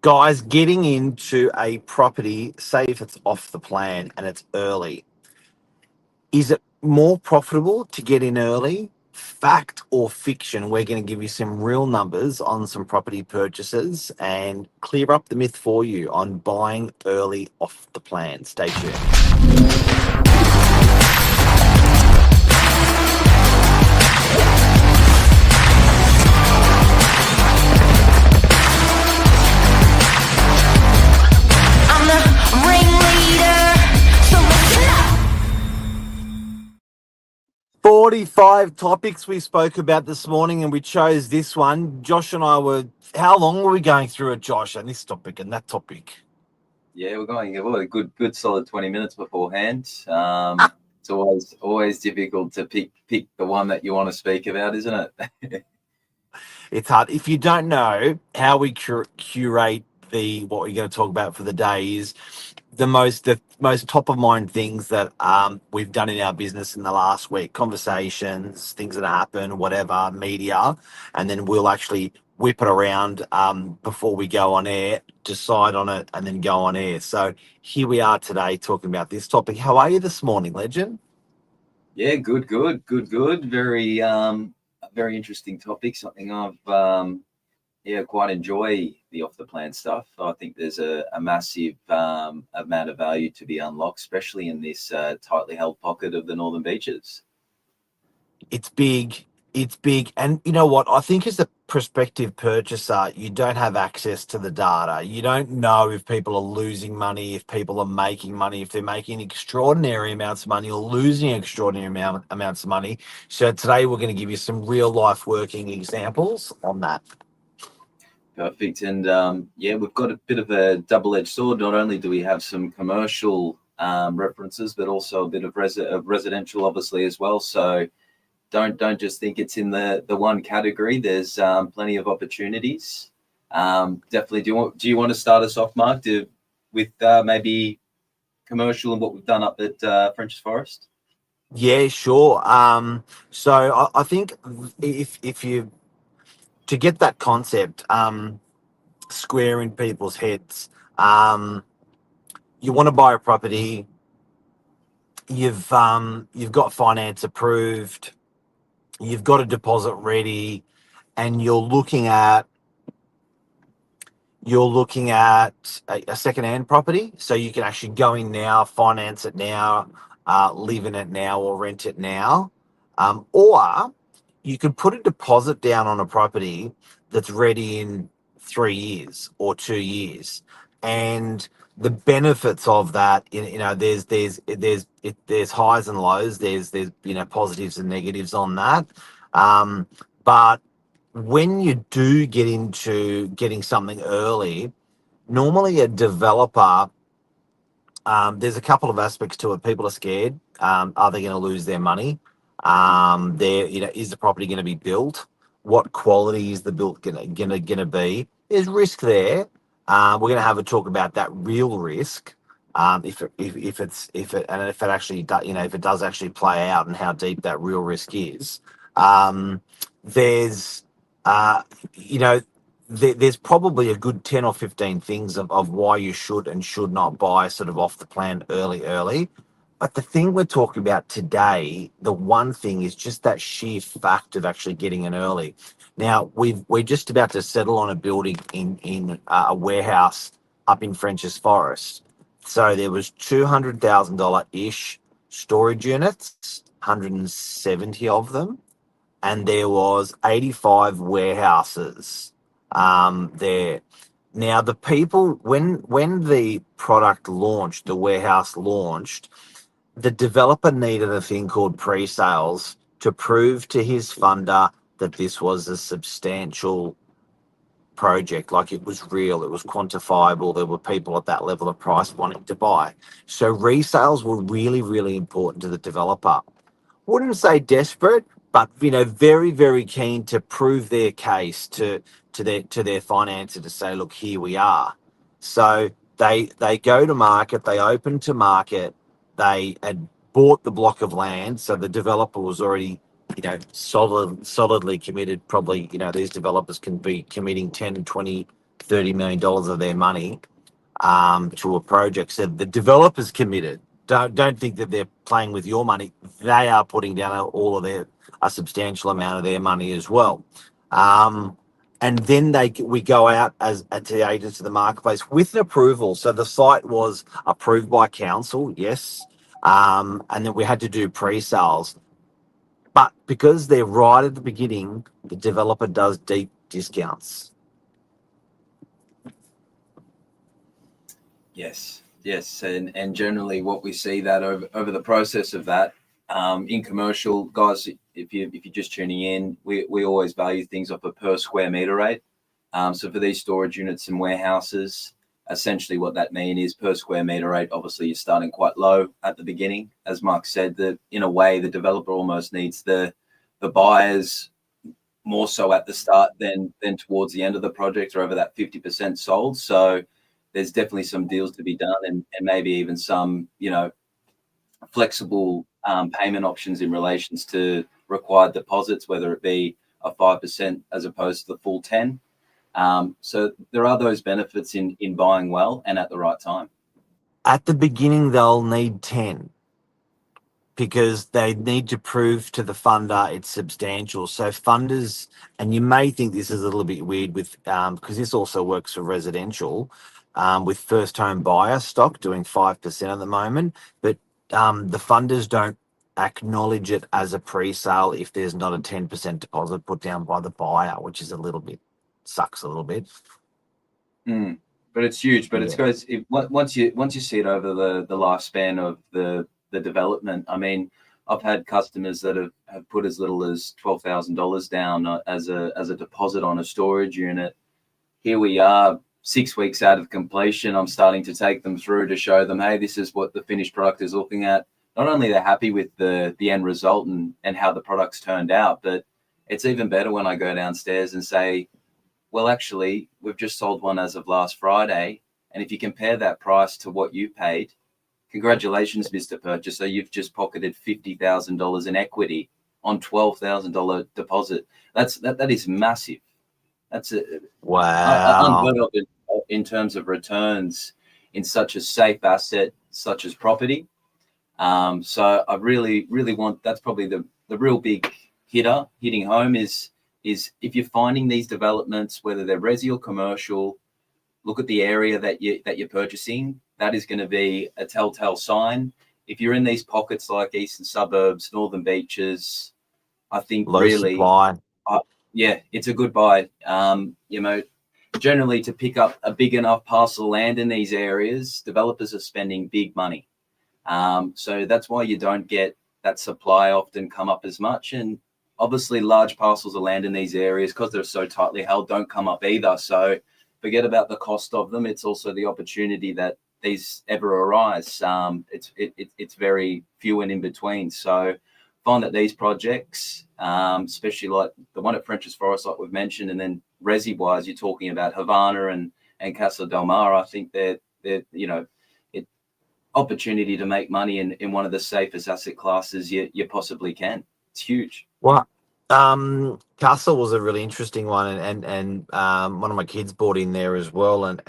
Guys, getting into a property, say if it's off the plan and it's early, is it more profitable to get in early? Fact or fiction? We're going to give you some real numbers on some property purchases and clear up the myth for you on buying early off the plan. Stay tuned. I'm the ringleader, so listen up. 45 topics we spoke about this morning, and we chose this one. Josh and I were, how long were we going through it, Josh, and this topic and that topic? Yeah, we're going a good solid 20 minutes beforehand. It's always difficult to pick the one that you want to speak about, isn't it? It's hard. If you don't know how we curate what we're going to talk about for the day is the most top of mind things that we've done in our business in the last week, conversations, things that happen, whatever, media, and then we'll actually whip it around before we go on air, decide on it, and then go on air. So here we are today talking about this topic. How are you this morning, legend? Yeah, good. Very interesting topic. Something I've quite enjoy the off the plan stuff. I think there's a massive amount of value to be unlocked, especially in this tightly held pocket of the Northern Beaches. It's big. And you know what? I think as a prospective purchaser, you don't have access to the data. You don't know if people are losing money, if people are making money, if they're making extraordinary amounts of money or losing extraordinary amounts of money. So today we're going to give you some real life working examples on that. Perfect. And we've got a bit of a double-edged sword. Not only do we have some commercial references, but also a bit of residential, obviously, as well. So don't just think it's in the one category. There's plenty of opportunities. Definitely. Do you want to start us off, Mark, with maybe commercial and what we've done up at Frenchs Forest? Yeah, sure. So I think if you to get that concept square in people's heads, you want to buy a property. You've got finance approved. You've got a deposit ready, and you're looking at a second-hand property, so you can actually go in now, finance it now, live in it now, or rent it now, or you can put a deposit down on a property that's ready in 3 years or 2 years, and the benefits of that, there's highs and lows. There's positives and negatives on that, but when you do get into getting something early, normally a developer, there's a couple of aspects to it. People are scared. Are they going to lose their money? Is the property going to be built? What quality is the built going to be? There's risk there. We're going to have a talk about that real risk. If it actually if it does actually play out and how deep that real risk is. There's there's probably a good 10 or 15 things of why you should and should not buy sort of off the plan early. But the thing we're talking about today, the one thing is just that sheer fact of actually getting in early. Now, we're just about to settle on a building in a warehouse up in Frenchs Forest. So there was $200,000-ish storage units, 170 of them, and there was 85 warehouses there. Now, the people, when the product launched, the warehouse launched, the developer needed a thing called pre-sales to prove to his funder that this was a substantial project, like it was real, it was quantifiable, there were people at that level of price wanting to buy. So resales were really, really important to the developer. Wouldn't say desperate, but very, very keen to prove their case to their financer to say, look, here we are. So they go to market, they open to market, they had bought the block of land, so the developer was already solidly committed. Probably these developers can be committing 10 and 20 $30 million of their money to a project. So the developer's committed. Don't think that they're playing with your money. They are putting down all of a substantial amount of their money as well. And then we go out as to agents to the marketplace with an approval. So the site was approved by council, yes, and then we had to do pre-sales. But because they're right at the beginning, the developer does deep discounts. Yes, yes, and generally what we see that over the process of that, in commercial, guys, if you're just tuning in, we always value things off a per square meter rate. So for these storage units and warehouses, essentially what that means is per square meter rate. Obviously, you're starting quite low at the beginning, as Mark said. That in a way, the developer almost needs the buyers more so at the start than towards the end of the project or over that 50% sold. So there's definitely some deals to be done, and maybe even some, flexible payment options in relations to required deposits, whether it be a 5% as opposed to the full 10. So there are those benefits in buying well and at the right time. At the beginning, they'll need 10 because they need to prove to the funder it's substantial. So funders, and you may think this is a little bit weird with because this also works for residential, with first home buyer stock doing 5% at the moment, but the funders don't acknowledge it as a pre-sale if there's not a 10% deposit put down by the buyer, which is sucks a little bit. But it's huge. But Yeah. it goes once you see it over the lifespan of the development. I mean, I've had customers that have put as little as $12,000 down as a deposit on a storage unit. Here we are, 6 weeks out of completion. I'm starting to take them through to show them, hey, this is what the finished product is looking at. Not only they're happy with the end result and how the product's turned out, but it's even better when I go downstairs and say, well, actually, we've just sold one as of last Friday. And if you compare that price to what you paid, congratulations, Mr. Purchaser, you've just pocketed $50,000 in equity on $12,000 deposit. That is massive. That's Wow. unheard of in terms of returns in such a safe asset such as property. So I really, really want, that's probably the real big hitting home is if you're finding these developments, whether they're resi or commercial, look at the area that you're purchasing. That is going to be a telltale sign. If you're in these pockets like eastern suburbs, northern beaches, I think Low really, supply. yeah, it's a good buy. Generally to pick up a big enough parcel of land in these areas, developers are spending big money. So that's why you don't get that supply often come up as much. And obviously large parcels of land in these areas, because they're so tightly held, don't come up either. So forget about the cost of them. It's also the opportunity that these ever arise. It's very few and in between. So find that these projects, especially like the one at French's Forest, like we've mentioned, and then resi-wise, you're talking about Havana and Casa del Mar. I think they're opportunity to make money in one of the safest asset classes you possibly can. It's huge. Well, Castle was a really interesting one, and one of my kids bought in there as well, and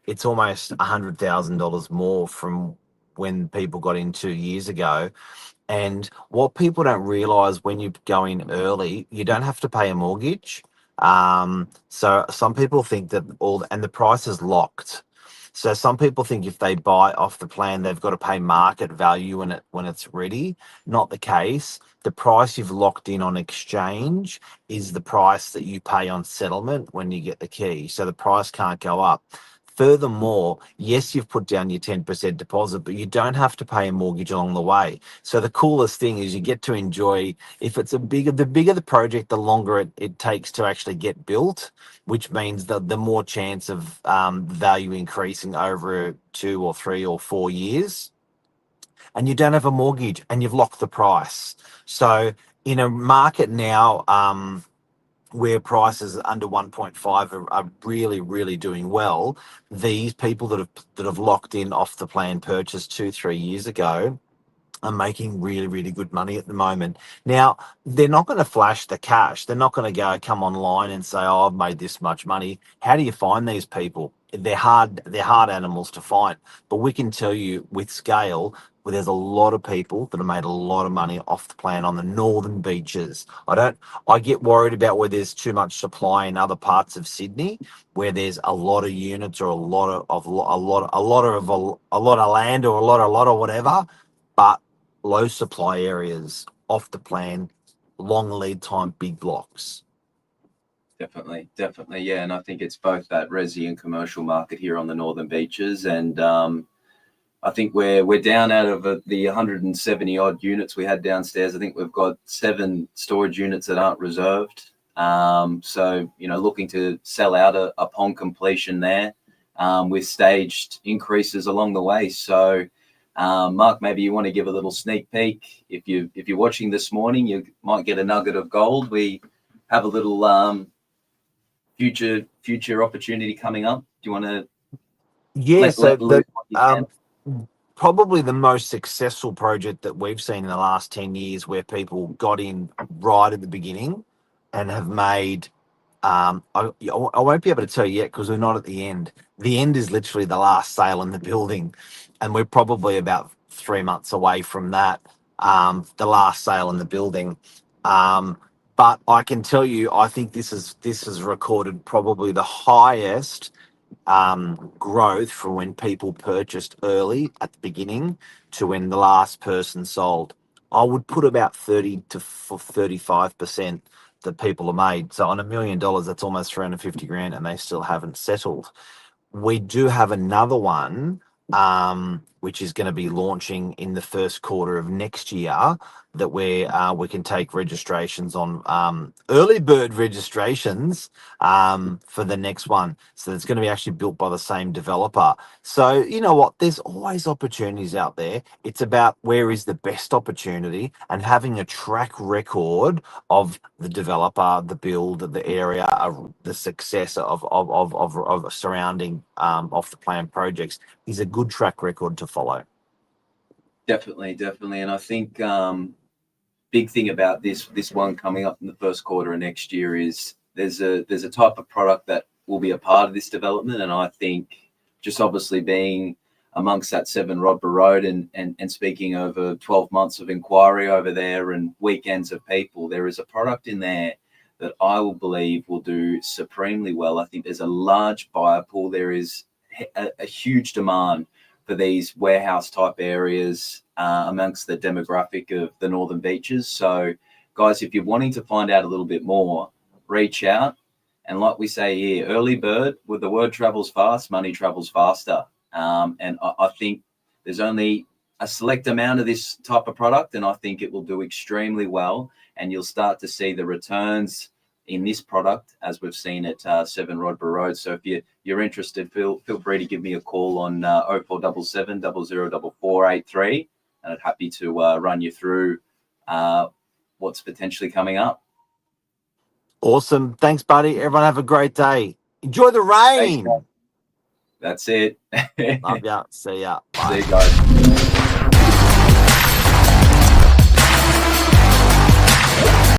it's almost $100,000 more from when people got in 2 years ago. And what people don't realize, when you go in early, you don't have to pay a mortgage. So some people think that and the price is locked. So some people think if they buy off the plan, they've got to pay market value when it's ready. Not the case. The price you've locked in on exchange is the price that you pay on settlement when you get the key. So the price can't go up. Furthermore, yes, you've put down your 10% deposit, but you don't have to pay a mortgage along the way. So the coolest thing is you get to enjoy, if it's the bigger the project, the longer it takes to actually get built, which means the more chance of value increasing over 2 or 3 or 4 years. And you don't have a mortgage and you've locked the price. So in a market now, where prices under 1.5 are really, really doing well, these people that have locked in off the plan purchase 2-3 years ago are making really, really good money at the moment. Now, they're not going to flash the cash. They're not going to go come online and say, "Oh, I've made this much money." How do you find these people? They're hard. They're hard animals to find. But we can tell you with scale, well, there's a lot of people that have made a lot of money off the plan on the northern beaches. I get worried about where there's too much supply in other parts of Sydney, where there's a lot of units or a lot of land or a lot of whatever. But low supply areas, off the plan, long lead time, big blocks. Definitely, definitely, yeah. And I think it's both that resi and commercial market here on the northern beaches, and I think we're down out of the 170 odd units we had downstairs. I think we've got 7 storage units that aren't reserved. So looking to sell out upon completion there, with staged increases along the way. So. Mark, maybe you want to give a little sneak peek. If you're watching this morning, you might get a nugget of gold. We have a little future opportunity coming up. Do you want to? Yeah. Probably the most successful project that we've seen in the last 10 years, where people got in right at the beginning and have made. I won't be able to tell you yet because we're not at the end. The end is literally the last sale in the building, and we're probably about 3 months away from that. The last sale in the building. But I can tell you, I think this has recorded probably the highest growth from when people purchased early at the beginning to when the last person sold. I would put about 30 to 35% that people are made. So on $1 million, that's almost 350 grand, and they still haven't settled. We do have another one, which is going to be launching in the first quarter of next year, that we can take registrations on, early bird registrations for the next one. So it's going to be actually built by the same developer. So you know what? There's always opportunities out there. It's about where is the best opportunity, and having a track record of the developer, the build, the area, the success of surrounding off the plan projects is a good track record to follow. Definitely, and I think big thing about this one coming up in the first quarter of next year is there's a type of product that will be a part of this development, and I think just obviously being amongst that 7 Rodborough Road and speaking over 12 months of inquiry over there and weekends of people, there is a product in there that I will believe will do supremely well. I think there's a large buyer pool. There is a huge demand for these warehouse type areas amongst the demographic of the northern beaches. So guys, if you're wanting to find out a little bit more, reach out. And like we say here, early bird, with the word travels fast, money travels faster. And I think there's only a select amount of this type of product, and I think it will do extremely well. And you'll start to see the returns in this product as we've seen at 7 Rodborough Road. So if you're interested, feel free to give me a call on 0477 004483, and I'm happy to run you through what's potentially coming up. Awesome. Thanks, buddy. Everyone have a great day. Enjoy the rain. Thanks, that's it. Love ya. See ya. Bye. See you guys.